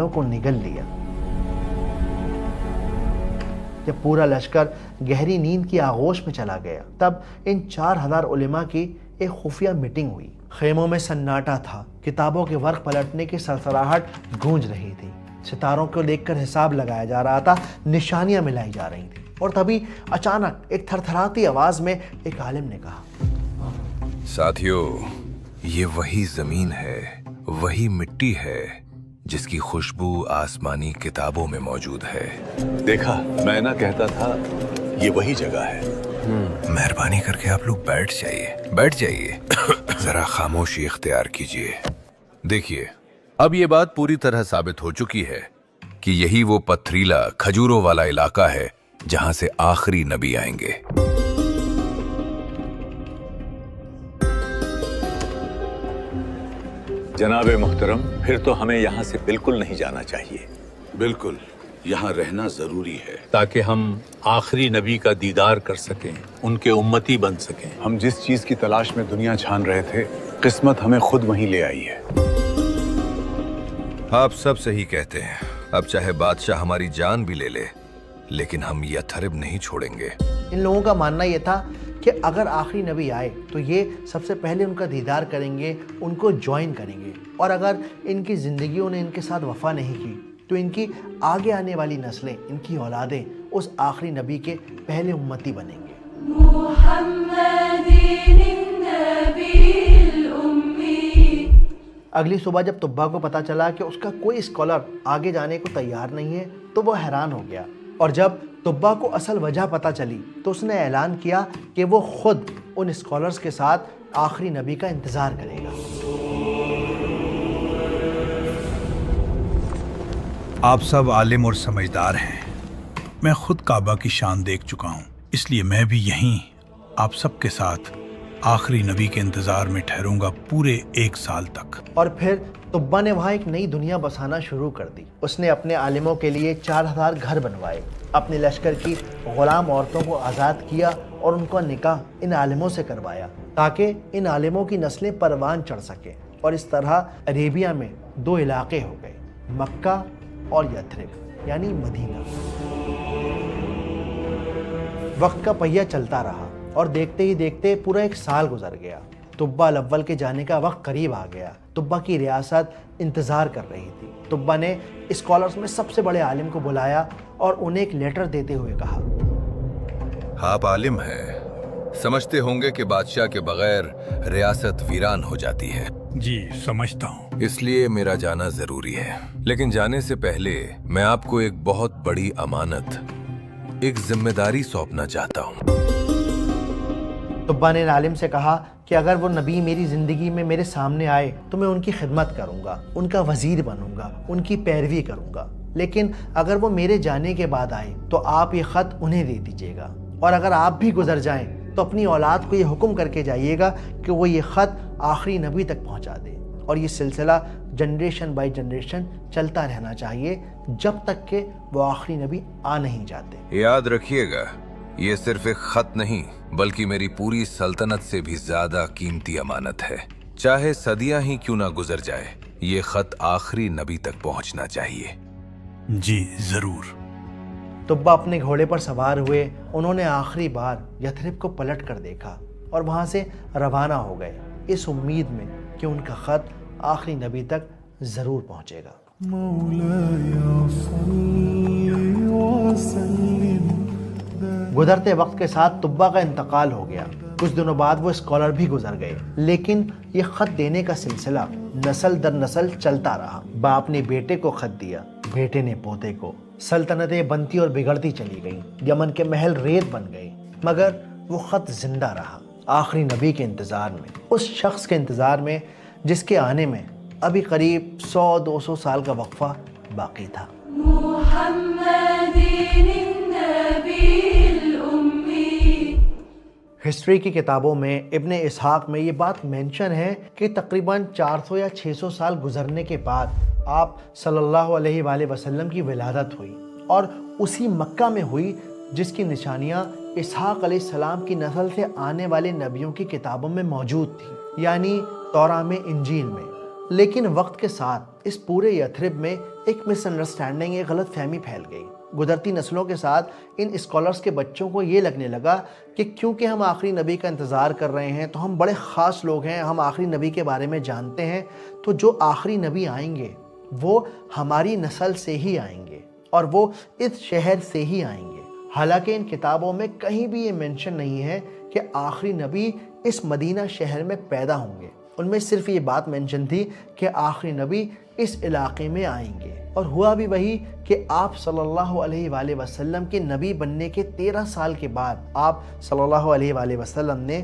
مسلمانوں کو نگل لیا۔ جب پورا لشکر گہری نیند کی آغوش میں چلا گیا تب ان 4000 علماء کی ایک خفیہ میٹنگ ہوئی۔ خیموں میں سناٹا تھا، کتابوں کے ورق پلٹنے کی سرسراہٹ گونج رہی تھی، ستاروں کو دیکھ کر حساب لگایا جا رہا تھا، نشانیاں ملائی جا رہی تھیں۔ اور تبھی اچانک ایک تھرتھراتی آواز میں ایک عالم نے کہا، ساتھیو، یہ وہی زمین ہے، وہی مٹی ہے جس کی خوشبو آسمانی کتابوں میں موجود ہے۔ دیکھا، میں نہ کہتا تھا یہ وہی جگہ ہے۔ مہربانی کر کے آپ لوگ بیٹھ جائیے ذرا خاموشی اختیار کیجیے۔ دیکھیے، اب یہ بات پوری طرح ثابت ہو چکی ہے کہ یہی وہ پتھریلا کھجوروں والا علاقہ ہے جہاں سے آخری نبی آئیں گے۔ جناب محترم، پھر تو ہمیں یہاں سے بالکل نہیں جانا چاہیے۔ بالکل، یہاں رہنا ضروری ہے تاکہ ہم آخری نبی کا دیدار کر سکیں، ان کے امتی بن سکیں۔ ہم جس چیز کی تلاش میں دنیا چھان رہے تھے، قسمت ہمیں خود وہیں لے آئی ہے۔ آپ سب صحیح کہتے ہیں، اب چاہے بادشاہ ہماری جان بھی لے لے لیکن ہم یثرب نہیں چھوڑیں گے۔ ان لوگوں کا ماننا یہ تھا کہ اگر آخری نبی آئے تو یہ سب سے پہلے ان کا دیدار کریں گے، ان کو جوائن کریں گے، اور اگر ان کی زندگیوں نے ان کے ساتھ وفا نہیں کی تو ان کی آگے آنے والی نسلیں، ان کی اولادیں اس آخری نبی کے پہلے امتی بنیں گے۔ اگلی صبح جب طبا کو پتا چلا کہ اس کا کوئی اسکالر آگے جانے کو تیار نہیں ہے تو وہ حیران ہو گیا، اور جب طبا کو اصل وجہ پتا چلی تو اس نے اعلان کیا کہ وہ خود ان اسکالرز کے ساتھ آخری نبی کا انتظار کرے گا۔ آپ سب عالم اور سمجھدار ہیں، میں خود کعبہ کی شان دیکھ چکا ہوں، اس لیے میں بھی یہیں آپ سب کے ساتھ آخری نبی کے انتظار میں ٹھہروں گا پورے 1 سال تک۔ اور پھر طبا نے وہاں ایک نئی دنیا بسانا شروع کر دی۔ اس نے اپنے عالموں کے لیے 4000 گھر بنوائے، اپنے لشکر کی غلام عورتوں کو آزاد کیا اور ان کا نکاح ان عالموں سے کروایا تاکہ ان عالموں کی نسلیں پروان چڑھ سکیں، اور اس طرح عربیہ میں 2 علاقے ہو گئے، مکہ اور یثرب یعنی مدینہ۔ وقت کا پہیہ چلتا رہا اور دیکھتے ہی دیکھتے پورا 1 سال گزر گیا۔ طبا الاول کے جانے کا وقت قریب آ گیا۔ طبا کی ریاست انتظار کر رہی تھی۔ طبا نے اسکالرز میں سب سے بڑے عالم کو بلایا اور انہیں ایک لیٹر دیتے ہوئے کہا، آپ عالم ہیں، سمجھتے ہوں گے کہ بادشاہ کے بغیر ریاست ویران ہو جاتی ہے۔ جی سمجھتا ہوں۔ اس لیے میرا جانا ضروری ہے، لیکن جانے سے پہلے میں آپ کو ایک بہت بڑی امانت، ایک ذمہ داری سونپنا چاہتا ہوں۔ طبا نے عالم سے کہا کہ اگر وہ نبی میری زندگی میں میرے سامنے آئے تو میں ان کی خدمت کروں گا، ان کا وزیر بنوں گا، ان کی پیروی کروں گا، لیکن اگر وہ میرے جانے کے بعد آئے تو آپ یہ خط انہیں دے دیجیے گا، اور اگر آپ بھی گزر جائیں تو اپنی اولاد کو یہ حکم کر کے جائیے گا کہ وہ یہ خط آخری نبی تک پہنچا دے، اور یہ سلسلہ جنریشن بائی جنریشن چلتا رہنا چاہیے جب تک کہ وہ آخری نبی آ نہیں جاتے۔ یاد رکھیے گا، یہ صرف ایک خط نہیں بلکہ میری پوری سلطنت سے بھی زیادہ قیمتی امانت ہے۔ چاہے صدیاں ہی کیوں نہ گزر جائے، یہ خط آخری نبی تک پہنچنا چاہیے۔ جی ضرور۔ طبا اپنے گھوڑے پر سوار ہوئے، انہوں نے آخری بار یثرب کو پلٹ کر دیکھا اور وہاں سے روانہ ہو گئے، اس امید میں کہ ان کا خط آخری نبی تک ضرور پہنچے گا۔ گزرتے وقت کے ساتھ طبا کا انتقال ہو گیا۔ کچھ دنوں بعد وہ اسکالر بھی گزر گئے، لیکن یہ خط دینے کا سلسلہ نسل در نسل چلتا رہا۔ باپ نے بیٹے کو خط دیا، بیٹے نے پوتے کو، سلطنتیں بنتی اور بگڑتی چلی گئیں، یمن کے محل ریت بن گئے، مگر وہ خط زندہ رہا آخری نبی کے انتظار میں، اس شخص کے انتظار میں جس کے آنے میں ابھی قریب 100-200 سال کا وقفہ باقی تھا۔ ہسٹری کی کتابوں میں ابن اسحاق میں یہ بات مینشن ہے کہ تقریباً 400 یا 600 سال گزرنے کے بعد آپ صلی اللہ علیہ وآلہ وسلم کی ولادت ہوئی، اور اسی مکہ میں ہوئی جس کی نشانیاں اسحاق علیہ السلام کی نسل سے آنے والے نبیوں کی کتابوں میں موجود تھیں، یعنی توراہ میں، انجیل میں۔ لیکن وقت کے ساتھ اس پورے یثرب میں ایک مس انڈرسٹینڈنگ، ایک غلط فہمی پھیل گئی۔ گزرتی نسلوں کے ساتھ ان اسکالرز کے بچوں کو یہ لگنے لگا کہ کیونکہ ہم آخری نبی کا انتظار کر رہے ہیں تو ہم بڑے خاص لوگ ہیں، ہم آخری نبی کے بارے میں جانتے ہیں، تو جو آخری نبی آئیں گے وہ ہماری نسل سے ہی آئیں گے اور وہ اس شہر سے ہی آئیں گے۔ حالانکہ ان کتابوں میں کہیں بھی یہ مینشن نہیں ہے کہ آخری نبی اس مدینہ شہر میں پیدا ہوں گے۔ ان میں صرف یہ بات مینشن تھی کہ آخری نبی اس علاقے میں آئیں گے، اور ہوا بھی وہی کہ آپ صلی اللہ علیہ وآلہ وسلم کے نبی بننے کے 13 سال کے بعد آپ صلی اللہ علیہ وآلہ وسلم نے